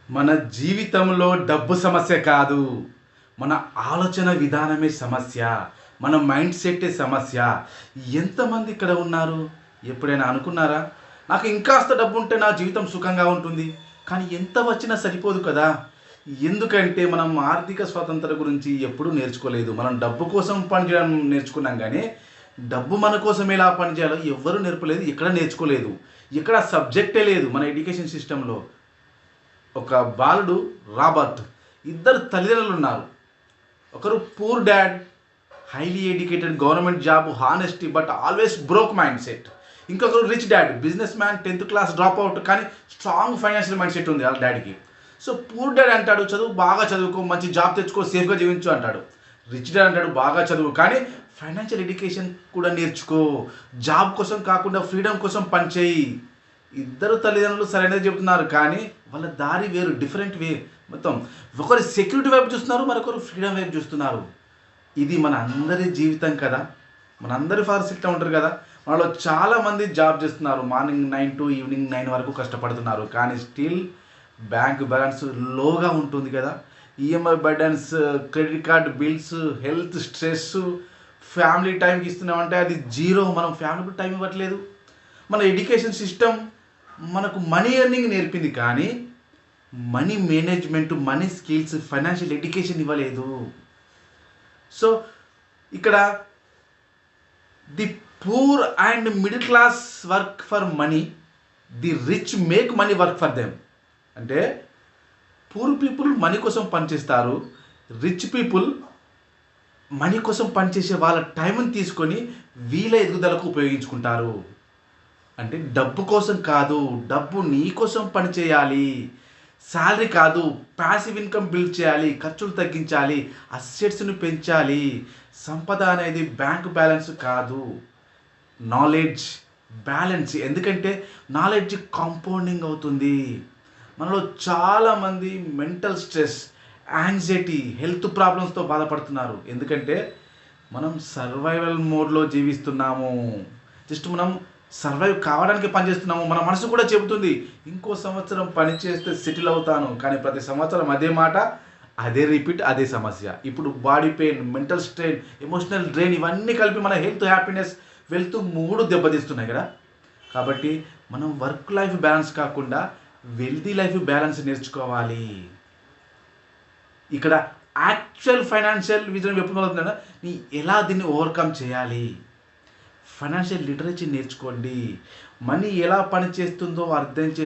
మన జీవితంలో డబ్బు సమస్య కాదు. మన ఆలోచన విధానమే సమస్య. మన మైండ్ సెట్టే సమస్య. ఎంతమంది ఇక్కడ ఉన్నారు? ఎప్పుడైనా అనుకున్నారా? నాకు ఇంకాస్త డబ్బుంటే నా జీవితం సుఖంగా ఉంటుంది. కానీ ఎంత వచ్చినా సరిపోదు కదా! ఎందుకంటే మనం ఆర్థిక స్వాతంత్రం గురించి ఎప్పుడూ నేర్చుకోలేదు. మనం డబ్బు కోసం పనిచేయడం నేర్చుకున్నాం గానీ, డబ్బు మన కోసం ఎలా పనిచేయాలో ఎవ్వరూ నేర్పలేదు. ఎక్కడ నేర్చుకోలేదు. ఇక్కడ సబ్జెక్టే లేదు మన ఎడ్యుకేషన్ సిస్టమ్‌లో. ఒక బాలుడు రాబర్ట్, ఇద్దరు తల్లిదండ్రులు ఉన్నారు. ఒకరు poor dad, highly educated, government job, honesty but always broke mindset. ఇంకొకరు rich dad, businessman, 10th class dropout, కానీ స్ట్రాంగ్ ఫైనాన్షియల్ మైండ్ సెట్ ఉంది వాళ్ళ డాడీకి. సో పూర్ డాడ్ అంటాడు, చదువు బాగా చదువుకో, మంచి జాబ్ తెచ్చుకో, సేఫ్గా జీవించు అంటాడు. రిచ్ డాడ్ అంటాడు, బాగా చదువు కానీ ఫైనాన్షియల్ ఎడ్యుకేషన్ కూడా నేర్చుకో, జాబ్ కోసం కాకుండా ఫ్రీడమ్ కోసం పనిచేయి. ఇద్దరు తల్లిదండ్రులు సరైనది చెబుతున్నారు కానీ వాళ్ళ దారి వేరు, డిఫరెంట్ వే మొత్తం. ఒకరు సెక్యూరిటీ వైపు చూస్తున్నారు, మరొకరు ఫ్రీడమ్ వైపు చూస్తున్నారు. ఇది మన అందరి జీవితం కదా. మనందరి ఫాదర్స్ ఇట్లా ఉంటారు కదా. మనలో చాలామంది జాబ్ చేస్తున్నారు, మార్నింగ్ 9 టు ఈవినింగ్ 9 వరకు కష్టపడుతున్నారు, కానీ స్టిల్ బ్యాంక్ బ్యాలెన్స్ లోగా ఉంటుంది కదా. EMI burdens, credit card bills, health stress, family టైంకి ఇస్తున్నామంటే అది జీరో. మనం ఫ్యామిలీకి టైం ఇవ్వట్లేదు. మన ఎడ్యుకేషన్ సిస్టమ్ మనకు మనీ ఎర్నింగ్ నేర్పింది కానీ money management, money skills, financial education ఇవ్వలేదు. సో ఇక్కడ the poor and middle class work for money, the rich make money work for them. అంటే పూర్ పీపుల్ మనీ కోసం పనిచేస్తారు, రిచ్ పీపుల్ మనీ కోసం పనిచేసే వాళ్ళ టైంని తీసుకొని వీళ్ళ ఎదుగుదలకు ఉపయోగించుకుంటారు. అంటే డబ్బు కోసం కాదు, డబ్బు నీ కోసం పని చేయాలి. శాలరీ కాదు, ప్యాసివ్ ఇన్కమ్ బిల్డ్ చేయాలి, ఖర్చులు తగ్గించాలి, అసెట్స్‌ని పెంచాలి. సంపద అనేది బ్యాంక్ బ్యాలెన్స్ కాదు, నాలెడ్జ్ బ్యాలెన్స్. ఎందుకంటే నాలెడ్జ్ కాంపౌండింగ్ అవుతుంది. మనలో చాలామంది మెంటల్ స్ట్రెస్, యాంగ్జైటీ, హెల్త్ ప్రాబ్లమ్స్తో బాధపడుతున్నారు. ఎందుకంటే మనం సర్వైవల్ మోడ్లో జీవిస్తున్నాము. జస్ట్ మనం సర్వైవ్ కావడానికి పనిచేస్తున్నాము. మన మనసు కూడా చెబుతుంది ఇంకో సంవత్సరం పని చేస్తే సెటిల్ అవుతాను, కానీ ప్రతి సంవత్సరం అదే మాట, అదే రిపీట్, అదే సమస్య. ఇప్పుడు body pain, mental strain, emotional drain ఇవన్నీ కలిపి మన హెల్త్, హ్యాపీనెస్, వెల్త్ మూడు దెబ్బతీస్తున్నాయి కదా. కాబట్టి మనం వర్క్ లైఫ్ బ్యాలెన్స్ కాకుండా వెల్తీ లైఫ్ బ్యాలెన్స్ నేర్చుకోవాలి. ఇక్కడ యాక్చువల్ ఫైనాన్షియల్ విజన్ ఎప్పుడు మొదలవుతుందంటే నీ ఎలా దీన్ని ఓవర్కమ్ చేయాలి. ఫైనాన్షియల్ లిటరసీ నేర్చుకోండి. మనీ ఎలా పని చేస్తుందో అర్థం